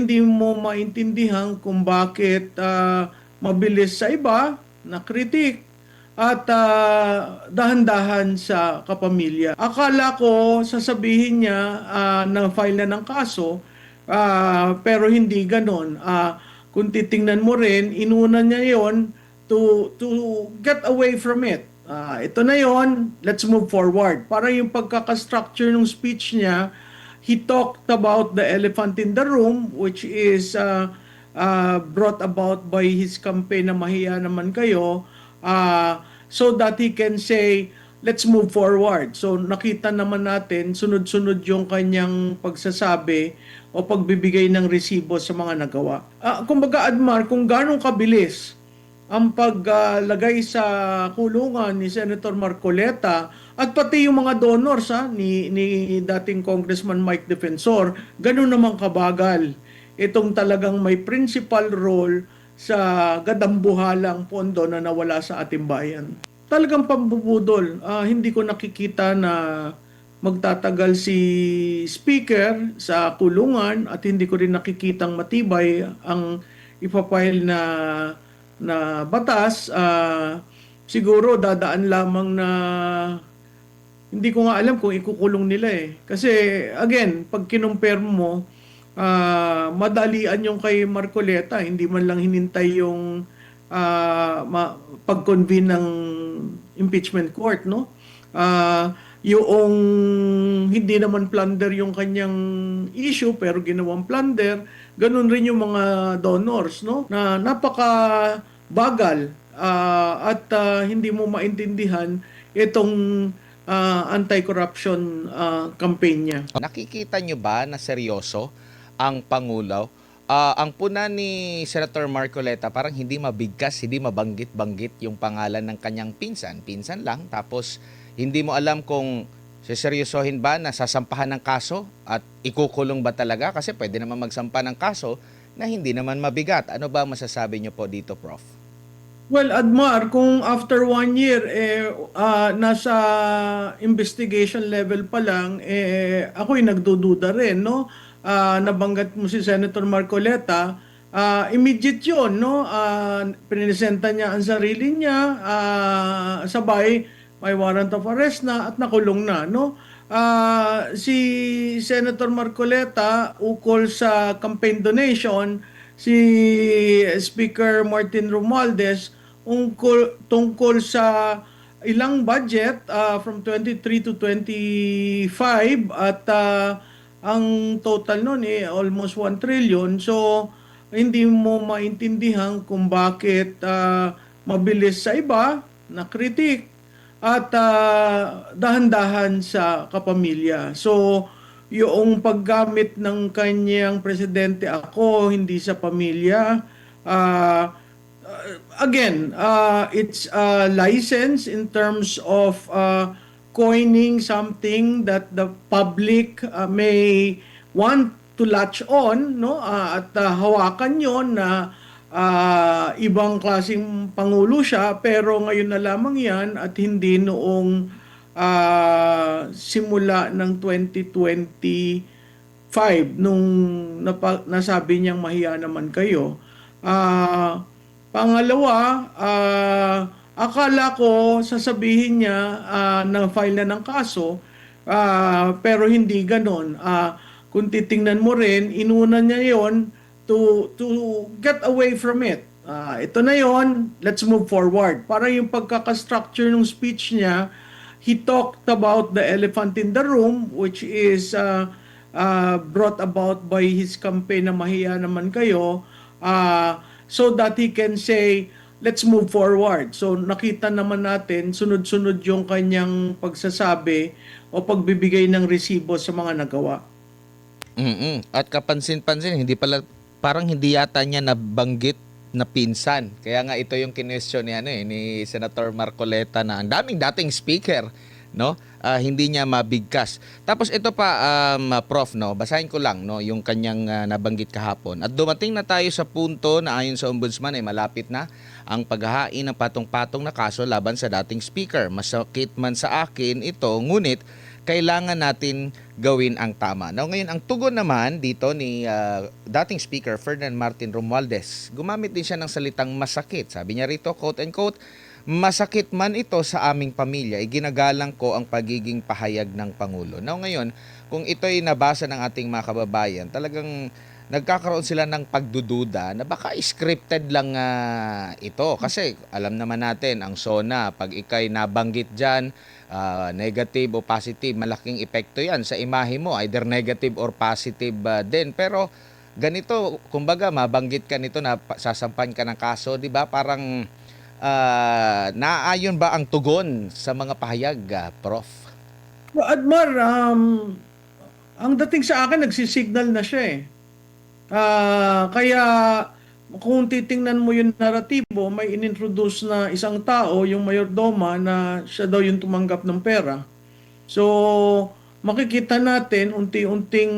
hindi mo maintindihan kung bakit mabilis sa iba na kritik at dahan-dahan sa kapamilya. Akala ko sasabihin niya na file na ng kaso, pero hindi ganon. Kung titingnan mo rin, inuna niya yon to get away from it. Ito na yon, let's move forward. Para yung pagkaka-structure ng speech niya, he talked about the elephant in the room, which is brought about by his campaign na mahiya naman kayo, so that he can say, let's move forward. So nakita naman natin, sunod-sunod yung kanyang pagsasabi o pagbibigay ng resibo sa mga nagawa. Kumbaga, Admar, kung ganong kabilis ang paglagay sa kulungan ni Senator Marcoleta at pati yung mga donors ni dating Congressman Mike Defensor, ganun naman kabagal. Itong talagang may principal role sa gadambuhalang pondo na nawala sa ating bayan. Talagang pambubudol. Hindi ko nakikita na magtatagal si Speaker sa kulungan at hindi ko rin nakikitang matibay ang ipapile na batas. Siguro dadaan lamang na hindi ko nga alam kung ikukulong nila eh. Kasi again, pag kinumpare mo, madalian yung kay Marcoleta, hindi man lang hinintay yung pag-convene ng impeachment court, no? Yung hindi naman plunder yung kanyang issue pero ginawang plunder, ganun rin yung mga donors, no? Na napaka bagal at hindi mo maintindihan itong anti-corruption campaign niya. Nakikita nyo ba na seryoso ang Pangulo? Ang puna ni Senator Marcoleta parang hindi mabigkas, hindi mabanggit-banggit yung pangalan ng kanyang pinsan. Pinsan lang, tapos hindi mo alam kung seseryosohin ba na sasampahan ng kaso at ikukulong ba talaga? Kasi pwede naman magsampa ng kaso na hindi naman mabigat. Ano ba masasabi nyo po dito, Prof? Well, Admar, kung after 1 year, nasa investigation level pa lang, ako'y nagdududa rin, no? Nabanggat mo si Senator Marcoleta, immediate yun, no? Pinipresenta niya ang sarili niya, sabay, may warrant of arrest na at nakulong na, no? Si Senator Marcoleta, ukol sa campaign donation, si Speaker Martin Romualdez, tungkol sa ilang budget from 23 to 25 at ang total nun almost 1 trillion. So hindi mo maintindihan kung bakit mabilis sa iba na kritik at dahan-dahan sa kapamilya. So yung paggamit ng kanyang presidente ako, hindi sa pamilya, again, it's a license in terms of coining something that the public may want to latch on, no? At hawakan yon na ibang klaseng pangulo siya, pero ngayon na lamang yan at hindi noong simula ng 2025 nung nasabi niyang mahiya naman kayo. Pangalawa, akala ko sasabihin niya na file na ng kaso, pero hindi ganon. Kung titingnan mo rin, inuna niya yon to get away from it. Ito na yon, let's move forward. Para yung pagkaka-structure ng speech niya, he talked about the elephant in the room, which is brought about by his campaign na mahiya naman kayo, so that he can say, let's move forward. So nakita naman natin, sunod-sunod yung kanyang pagsasabi o pagbibigay ng resibo sa mga nagawa. At kapansin-pansin, parang hindi yata niya nabanggit na pinsan. Kaya nga ito yung kinwestiyon ni Senator Marcoleta na ang daming dating speaker, no? Hindi niya mabigkas. Tapos ito pa, Prof, no, basahin ko lang, no, yung kanyang nabanggit kahapon. At dumating na tayo sa punto na ayon sa Ombudsman ay malapit na ang paghahain ng patong-patong na kaso laban sa dating speaker. Masakit man sa akin ito, ngunit kailangan natin gawin ang tama. Now ngayon, ang tugon naman dito ni dating Speaker Ferdinand Martin Romualdez, gumamit din siya ng salitang masakit. Sabi niya rito, quote and quote, "Masakit man ito sa aming pamilya, iginagalang ko ang pagiging pahayag ng Pangulo." Now ngayon, kung ito'y nabasa ng ating mga kababayan, talagang nagkakaroon sila ng pagdududa na baka scripted lang ito. Kasi alam naman natin, ang SONA, pag ikay nabanggit dyan, negative o positive, malaking epekto yan sa imahe mo, either negative or positive din. Pero ganito, kumbaga, mabanggit ka nito na sasampan ka ng kaso, di ba? Parang naaayon ba ang tugon sa mga pahayag, Prof? Admar, ang dating sa akin, nagsisignal na siya eh. Kaya kung titingnan mo yung naratibo, may inintroduce na isang tao, yung mayordoma, na siya daw yung tumanggap ng pera. So, makikita natin unti-unting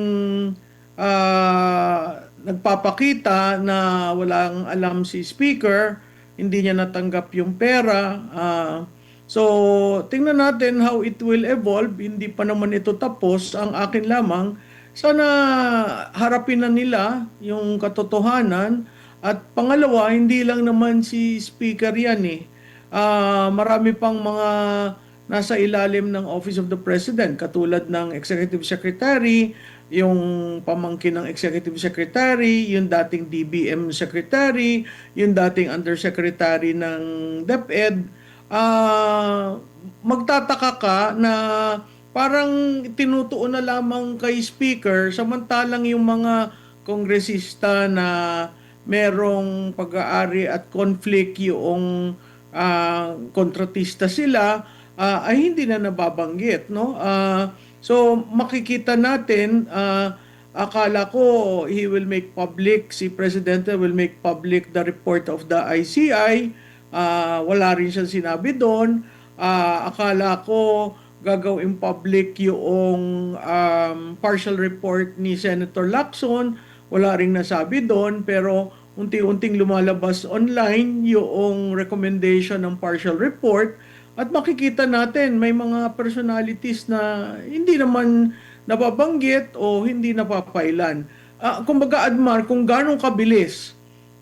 nagpapakita na walang alam si Speaker, hindi niya natanggap yung pera. So, tingnan natin how it will evolve. Hindi pa naman ito tapos. Ang akin lamang, sana harapin na nila yung katotohanan. At pangalawa, hindi lang naman si Speaker yan eh. Marami pang mga nasa ilalim ng Office of the President, katulad ng Executive Secretary, yung pamangkin ng Executive Secretary, yung dating DBM Secretary, yung dating Undersecretary ng DepEd. Magtataka ka na parang tinutuon na lamang kay Speaker, samantalang yung mga kongresista na merong pag-aari at conflict, yung kontratista sila, ay hindi na nababanggit, no? So makikita natin, akala ko he will make public, si Presidente will make public the report of the ICI. Wala rin siyang sinabi doon. Akala ko gagawin public yung partial report ni Senator Lacson. Wala ring nasabi doon, pero unti-unting lumalabas online yung recommendation ng partial report. At makikita natin may mga personalities na hindi naman nababanggit o hindi napapailan. Kumbaga, Admar, kung ganong kabilis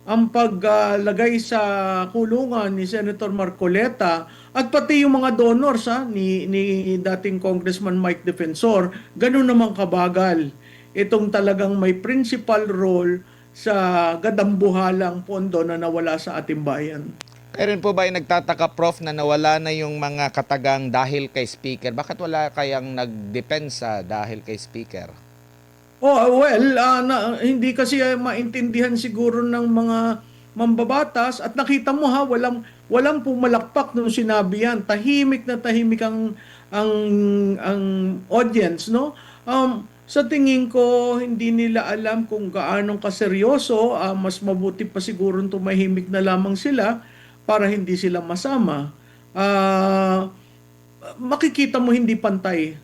ang paglagay sa kulungan ni Senator Marcoleta at pati yung mga donors ni dating Congressman Mike Defensor, ganun naman kabagal. Itong talagang may principal role sa gadambuhalang pondo na nawala sa ating bayan. Kaya rin po ba ay nagtataka, Prof, na nawala na yung mga katagang dahil kay Speaker? Bakit wala kayang nagdepensa dahil kay Speaker? Hindi kasi maintindihan siguro ng mga mambabatas, at nakita mo walang pumalakpak nung sinabi yan. Tahimik na tahimik ang audience, no? Sa tingin ko, hindi nila alam kung gaano kaseryoso. Mas mabuti pa siguro tumahimik na lamang sila para hindi sila masama. Makikita mo hindi pantay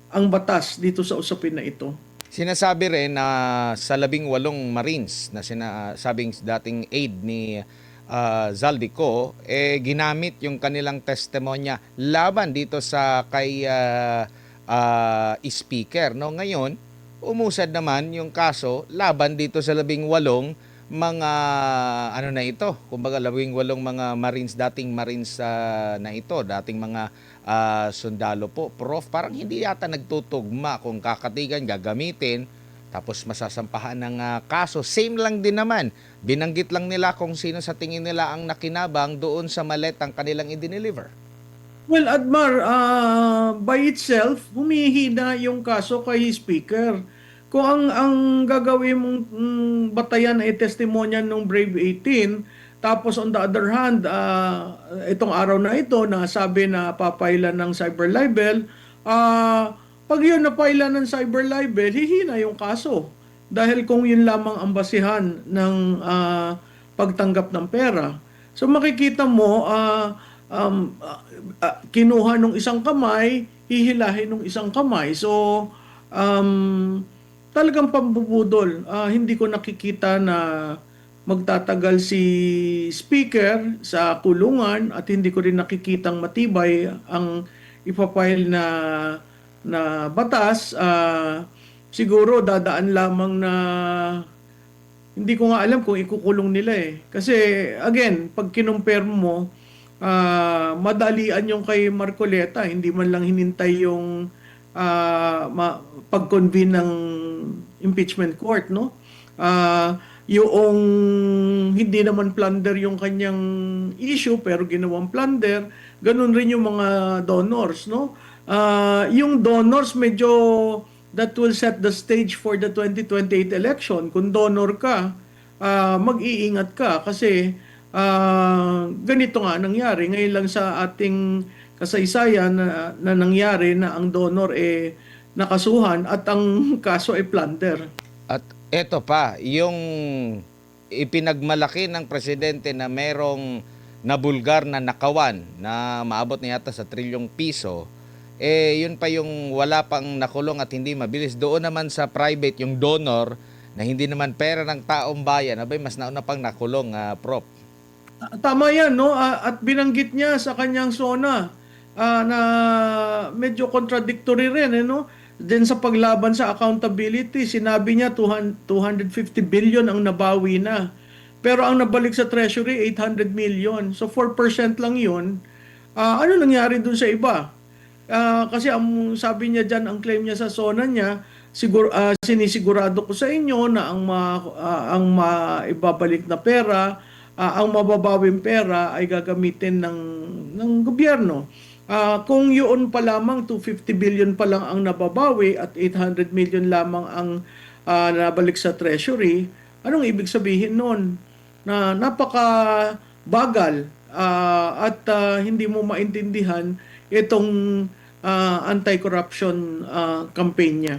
ang batas dito sa usapin na ito. Sinasabi rin na sa 18 Marines na sinasabing dating aide ni Zaldico, ginamit yung kanilang testimonya laban dito sa kay Speaker. No? Ngayon, umusad naman yung kaso laban dito sa 18 mga ano na ito, kumbaga 18 mga Marines, dating Marines na ito, dating mga sundalo po. Prof, parang hindi yata nagtutugma kung kakatigan, gagamitin, tapos masasampahan ng kaso. Same lang din naman. Binanggit lang nila kung sino sa tingin nila ang nakinabang doon sa maletang kanilang i-deliver. Well, Admar, by itself, humihina yung kaso kay Speaker. Kung ang gagawin mong batayan ay testimonya ng Brave 18, tapos on the other hand, itong araw na ito, na sabi na papailan ng cyber libel, pag yun napailan ng cyber libel, hihina yung kaso. Dahil kung yun lamang ang basihan ng pagtanggap ng pera. So makikita mo, kinuha nung isang kamay, hihilahin nung isang kamay. So, talagang pambubudol. Hindi ko nakikita na magtatagal si Speaker sa kulungan, at hindi ko rin nakikitang matibay ang ipapile na batas, siguro dadaan lamang na hindi ko nga alam kung ikukulong nila eh. Kasi again, pag kinumpare mo, madalian yung kay Marcoleta, hindi man lang hinintay yung pag-convene ng impeachment court, no? Yung hindi naman plunder yung kanyang issue pero ginawang plunder, ganun rin yung mga donors, no? Yung donors medyo that will set the stage for the 2028 election. Kung donor ka, mag-iingat ka kasi ganito nga nangyari. Ngayon lang sa ating kasaysayan na nangyari na ang donor nakasuhan at ang kaso ay plunder. At eto pa, yung ipinagmalaki ng presidente na merong nabulgar na nakawan na maabot na yata sa trilyong piso, yun pa yung wala pang nakulong at hindi mabilis. Doon naman sa private, yung donor na hindi naman pera ng taong bayan, abay mas nauna pang nakulong, Prof. Tama yan, no? At binanggit niya sa kanyang SONA na medyo contradictory rin, no? Then sa paglaban sa accountability, sinabi niya 250 billion ang nabawi na. Pero ang nabalik sa Treasury, 800 million. So 4% lang yun. Ano nangyari dun sa iba? Kasi ang sabi niya dyan, ang claim niya sa SONA niya, sinisigurado ko sa inyo na ang maibabalik na pera, ang mababawing pera ay gagamitin ng gobyerno. Kung yun pa lamang, 250 billion pa lang ang nababawi at 800 million lamang ang nabalik sa Treasury, anong ibig sabihin nun? Na napaka-bagal at hindi mo maintindihan itong anti-corruption campaign niya.